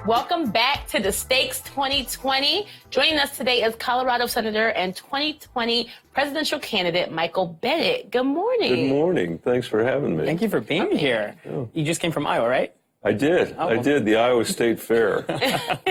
Welcome back to the Stakes 2020. Joining us today is Colorado Senator and 2020 presidential candidate Michael Bennet. Good morning. Good morning. Thanks for having me. Thank you for being here. Oh. You just came from Iowa, right? I did. Oh. I did. The Iowa State Fair,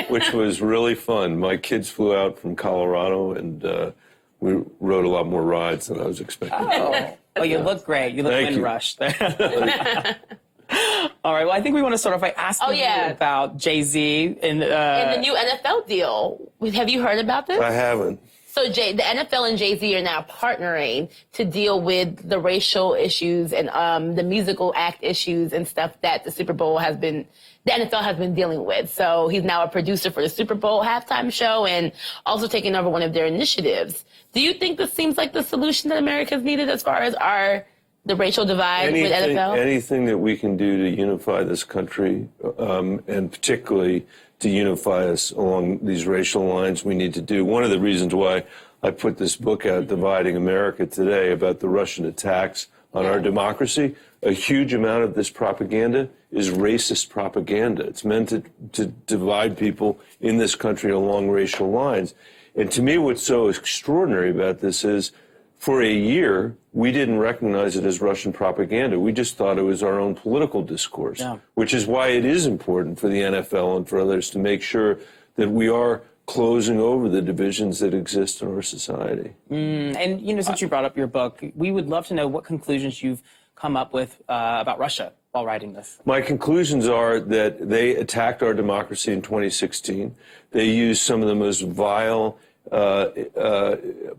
which was really fun. My kids flew out from Colorado, and we rode a lot more rides than I was expecting. Oh, well, you look great. You look wind-rushed there. All right. Well, I think we want to start off by asking you about Jay-Z and the new NFL deal. Have you heard about this? I haven't. So the NFL and Jay-Z are now partnering to deal with the racial issues and the musical act issues and stuff that the NFL has been dealing with. So he's now a producer for the Super Bowl halftime show and also taking over one of their initiatives. Do you think this seems like the solution that America's needed as far as the racial divide with NFL? Anything that we can do to unify this country, and particularly to unify us along these racial lines, we need to do. One of the reasons why I put this book out, Dividing America Today, about the Russian attacks on our democracy, a huge amount of this propaganda is racist propaganda. It's meant to divide people in this country along racial lines. And to me, what's so extraordinary about this is, for a year, we didn't recognize it as Russian propaganda. We just thought it was our own political discourse, which is why it is important for the NFL and for others to make sure that we are closing over the divisions that exist in our society. And, since you brought up your book, we would love to know what conclusions you've come up with about Russia while writing this. My conclusions are that they attacked our democracy in 2016. They used some of the most vile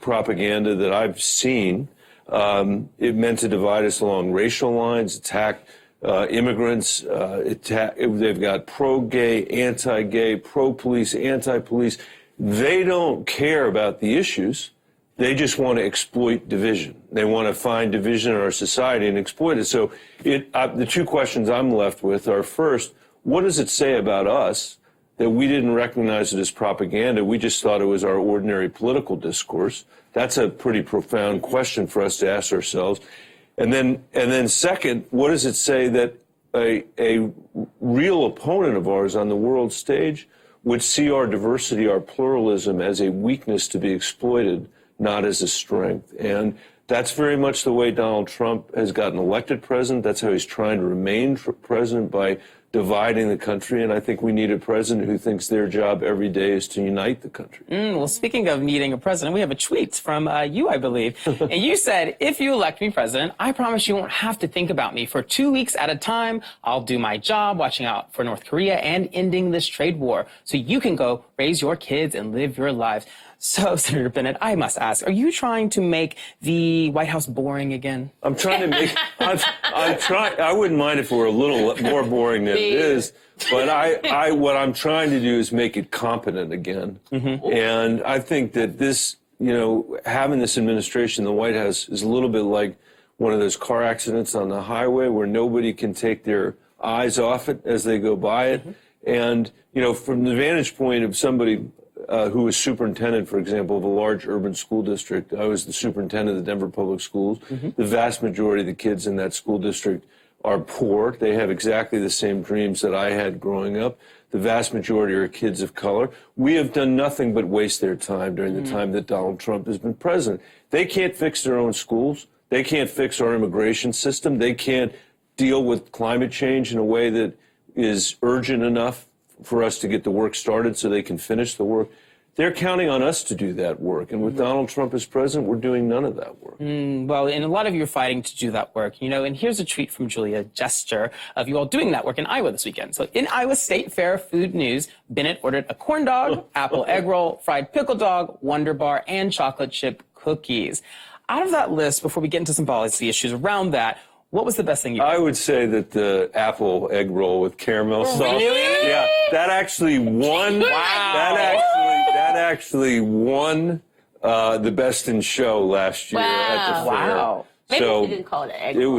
propaganda that I've seen. It meant to divide us along racial lines, attack immigrants. They've got pro-gay, anti-gay, pro-police, anti-police. They don't care about the issues. They just want to exploit division. They want to find division in our society and exploit it. So the two questions I'm left with are, first, what does it say about us that we didn't recognize it as propaganda? We just thought it was our ordinary political discourse. That's a pretty profound question for us to ask ourselves. And then second, what does it say that a real opponent of ours on the world stage would see our diversity, our pluralism, as a weakness to be exploited, not as a strength? And that's very much the way Donald Trump has gotten elected president. That's how he's trying to remain president, by dividing the country. And I think we need a president who thinks their job every day is to unite the country. Well, speaking of needing a president, we have a tweet from you, I believe. And you said, if you elect me president, I promise you won't have to think about me for 2 weeks at a time. I'll do my job watching out for North Korea and ending this trade war so you can go raise your kids and live your lives. So, Senator Bennet, I must ask, are you trying to make the White House boring again? I'm trying to make, I wouldn't mind if it were a little more boring than it is, but what I'm trying to do is make it competent again. And I think that this, having this administration in the White House is a little bit like one of those car accidents on the highway where nobody can take their eyes off it as they go by it. And, from the vantage point of somebody who was superintendent, for example, of a large urban school district. I was the superintendent of the Denver Public Schools. The vast majority of the kids in that school district are poor. They have exactly the same dreams that I had growing up. The vast majority are kids of color. We have done nothing but waste their time during the time that Donald Trump has been president. They can't fix their own schools. They can't fix our immigration system. They can't deal with climate change in a way that is urgent enough for us to get the work started so they can finish the work. They're counting on us to do that work. And with Donald Trump as president, we're doing none of that work. Well, and a lot of you are fighting to do that work, and here's a tweet from Julia Jester of you all doing that work in Iowa this weekend. So in Iowa State Fair food news, Bennet ordered a corn dog, apple egg roll, fried pickle dog, Wonder Bar, and chocolate chip cookies. Out of that list, before we get into some policy issues around that, what was the best thing you did? I would say that the apple egg roll with caramel sauce. Really? Yeah, that actually won. Wow. That actually won the Best in Show last year at the fair. Wow. Maybe So you didn't call it an egg roll.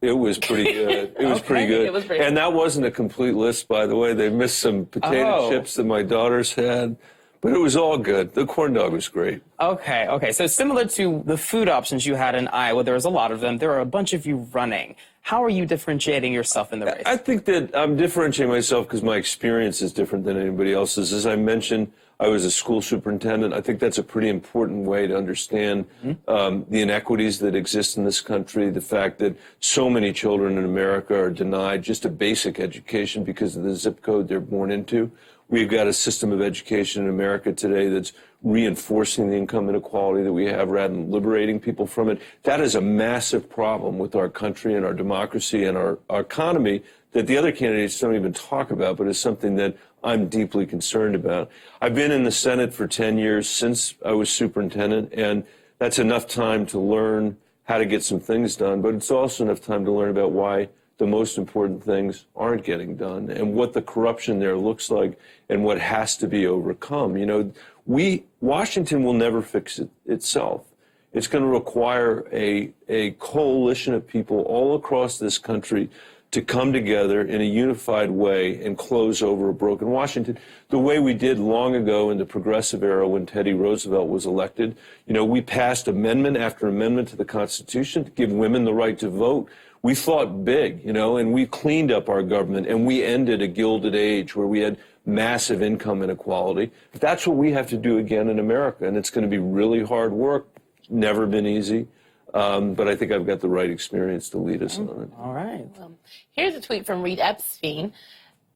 It was pretty good. It was pretty good. It was pretty And that wasn't a complete list, by the way. They missed some potato chips that my daughters had. But it was all good. The corn dog was great. Okay. So similar to the food options you had in Iowa, there was a lot of them. There are a bunch of you running. How are you differentiating yourself in the race? I think that I'm differentiating myself because my experience is different than anybody else's. As I mentioned, I was a school superintendent. I think that's a pretty important way to understand the inequities that exist in this country, the fact that so many children in America are denied just a basic education because of the zip code they're born into. We've got a system of education in America today that's reinforcing the income inequality that we have rather than liberating people from it. That is a massive problem with our country and our democracy and our economy that the other candidates don't even talk about, but is something that I'm deeply concerned about. I've been in the Senate for 10 years since I was superintendent, and that's enough time to learn how to get some things done, but it's also enough time to learn about why the most important things aren't getting done and what the corruption there looks like and what has to be overcome. You know, Washington will never fix it itself. It's going to require a coalition of people all across this country to come together in a unified way and close over a broken Washington, the way we did long ago in the progressive era when Teddy Roosevelt was elected. You know, we passed amendment after amendment to the Constitution to give women the right to vote. We thought big, you know, and we cleaned up our government, and we ended a Gilded Age where we had massive income inequality. That's what we have to do again in America, and it's going to be really hard work. Never been easy. But I think I've got the right experience to lead us on it. All right. Here's a tweet from Reed Epstein.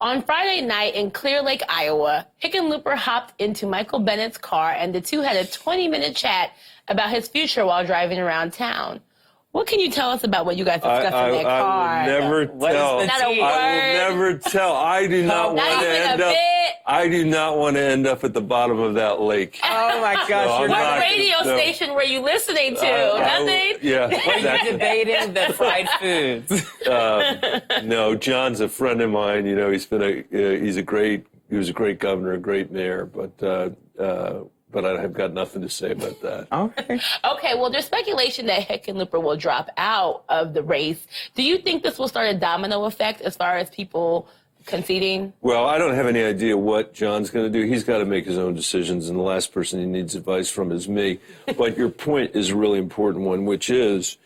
On Friday night in Clear Lake, Iowa, Hickenlooper hopped into Michael Bennet's car and the two had a 20-minute chat about his future while driving around town. What can you tell us about what you guys discussed in that car? I will never tell. Not a word. I will never tell. I do not want to end up. I do not want to end up at the bottom of that lake. Oh my gosh! No, You're What not radio station were you lilistening to? Nothing? Yeah. You're debating the fried foods. No, John's a friend of mine. You know, he was a great governor, a great mayor, but I have got nothing to say about that. Okay, well, there's speculation that Hickenlooper will drop out of the race. Do you think this will start a domino effect as far as people conceding? Well, I don't have any idea what John's going to do. He's got to make his own decisions, and the last person he needs advice from is me. But your point is a really important one, which is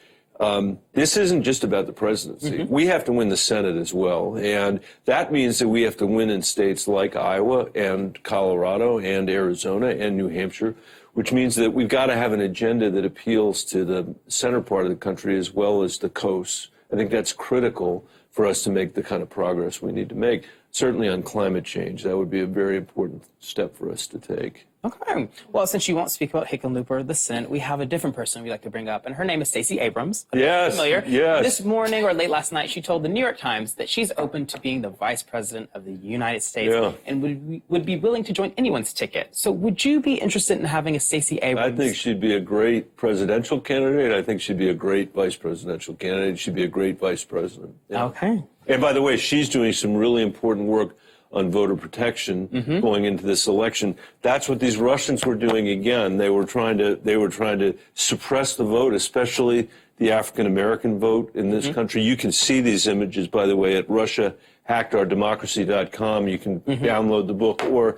this isn't just about the presidency. We have to win the Senate as well, and that means that we have to win in states like Iowa and Colorado and Arizona and New Hampshire, which means that we've got to have an agenda that appeals to the center part of the country as well as the coasts. I think that's critical for us to make the kind of progress we need to make. Certainly on climate change, that would be a very important step for us to take. Okay. Well, since you won't speak about Hickenlooper, the Senate, we have a different person we'd like to bring up, and her name is Stacey Abrams. Yes, familiar. yes. This morning or late last night, she told the New York Times that she's open to being the vice president of the United States and would be willing to join anyone's ticket. So would you be interested in having a Stacey Abrams? I think she'd be a great presidential candidate. I think she'd be a great vice presidential candidate. She'd be a great vice president. Yeah. Okay. And by the way, she's doing some really important work on voter protection going into this election. That's what these Russians were doing again. They were trying to suppress the vote, especially the African American vote in this country. You can see these images, by the way, at RussiaHackedOurDemocracy.com. You can download the book, or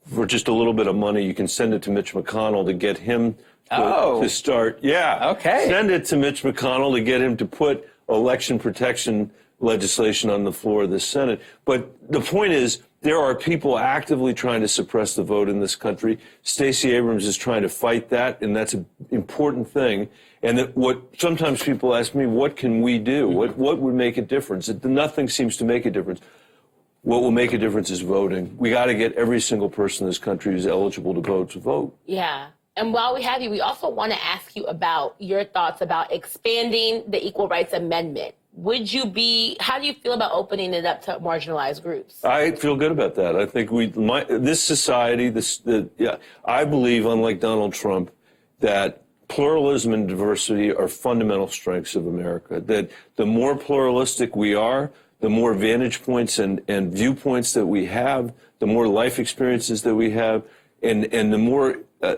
for just a little bit of money, you can send it to Mitch McConnell to get him to start. Yeah. Okay. Send it to Mitch McConnell to get him to put election protection legislation on the floor of the Senate. But the point is, there are people actively trying to suppress the vote in this country. Stacey Abrams is trying to fight that, and that's an important thing. And that what sometimes people ask me, what can we do? What would make a difference? Nothing seems to make a difference. What will make a difference is voting. We got to get every single person in this country who's eligible to vote to vote. Yeah. And while we have you, we also want to ask you about your thoughts about expanding the Equal Rights Amendment. How do you feel about opening it up to marginalized groups? I feel good about that. I think this society, I believe, unlike Donald Trump, that pluralism and diversity are fundamental strengths of America. That the more pluralistic we are, the more vantage points and viewpoints that we have, the more life experiences that we have, and the more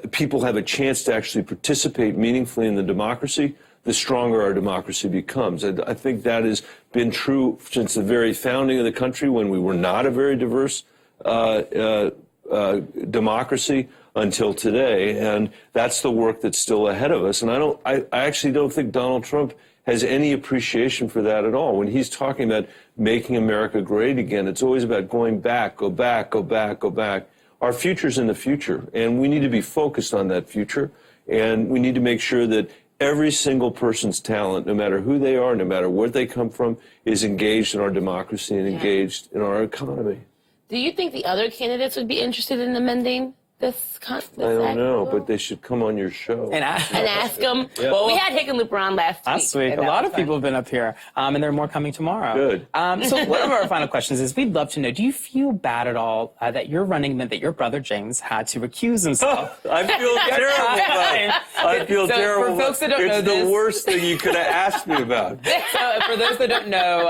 people have a chance to actually participate meaningfully in the democracy, the stronger our democracy becomes. I think that has been true since the very founding of the country, when we were not a very diverse democracy. until today. And that's the work that's still ahead of us. And I actually don't think Donald Trump has any appreciation for that at all. When he's talking about making America great again, it's always about going back, go back, go back, go back. Our future's in the future, and we need to be focused on that future. And we need to make sure that every single person's talent, no matter who they are, no matter where they come from, is engaged in our democracy and engaged in our economy. Do you think the other candidates would be interested in amending this I don't know, but they should come on your show. And ask them? Yeah. Well, we had Hickenlooper on last week. A lot of people have been up here, and there are more coming tomorrow. Good. So one of our final questions is, we'd love to know, do you feel bad at all that your running meant that your brother James had to recuse himself? I feel terrible about it. I feel terrible. For folks that don't know it's the worst thing you could have asked me about. So for those that don't know,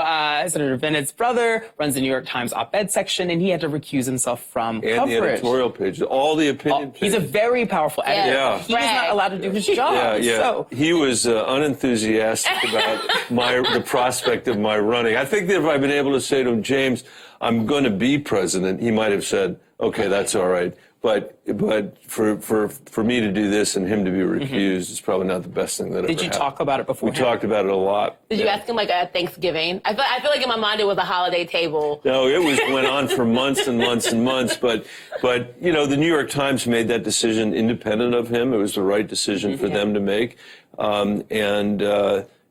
Senator Bennett's brother runs the New York Times op-ed section, and he had to recuse himself from and coverage. the editorial page, all the opinion pages. He's a very powerful editor. Yeah. He was not allowed to do his job. Yeah. So. He was unenthusiastic about the prospect of my running. I think that if I'd been able to say to him, James, I'm going to be president, he might have said, okay, that's all right. But for me to do this and him to be recused is probably not the best thing that ever happened. Did you talk about it before? We talked about it a lot. Did you ask him like at Thanksgiving? I feel like in my mind it was a holiday table. No, it went on for months and months and months. But you know, the New York Times made that decision independent of him. It was the right decision for them to make.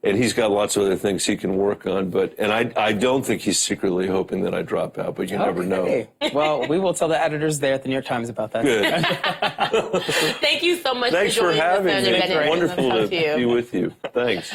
And he's got lots of other things he can work on. And I don't think he's secretly hoping that I drop out, but you never know. Well, we will tell the editors there at the New York Times about that. Good. Thank you so much Thanks for joining for having us, me. Senator Bennet. It's wonderful to you. be with you. Thanks.